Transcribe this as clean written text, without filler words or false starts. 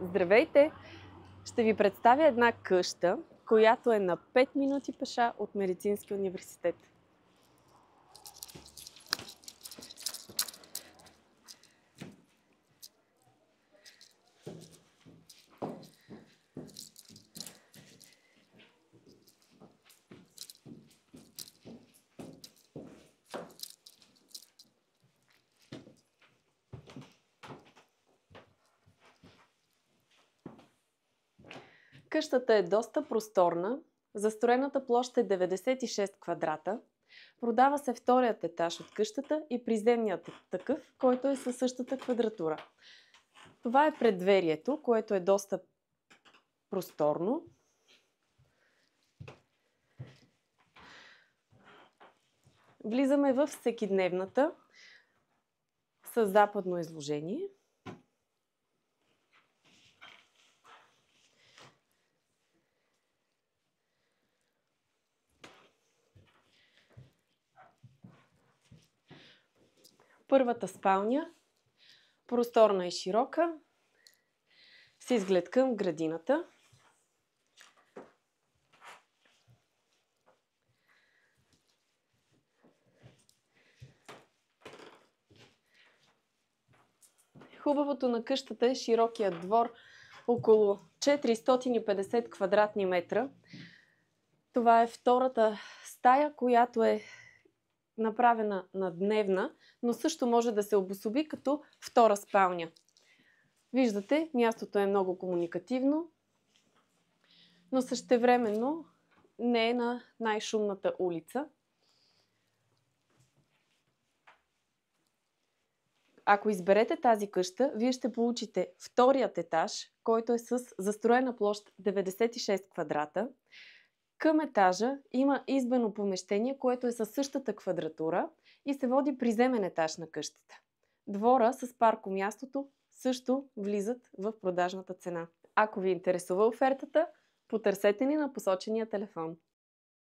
Здравейте! Ще ви представя една къща, която е на 5 минути пеша от Медицинския университет. Къщата е доста просторна, застроената площ е 96 квадрата, продава се вторият етаж от къщата и приземният такъв, който е със същата квадратура. Това е предверието, което е доста просторно. Влизаме в всекидневната с западно изложение. Първата спалня, просторна и широка, с изглед към градината. Хубавото на къщата е широкият двор, около 450 квадратни метра. Това е втората стая, която е направена на дневна, но също може да се обособи като втора спалня. Виждате, мястото е много комуникативно, но същевременно не е на най-шумната улица. Ако изберете тази къща, вие ще получите вторият етаж, който е с застроена площ 96 квадрата. Към етажа има избено помещение, което е със същата квадратура и се води приземен етаж на къщата. Двора с паркомястото също влизат в продажната цена. Ако ви интересува офертата, потърсете ни на посочения телефон.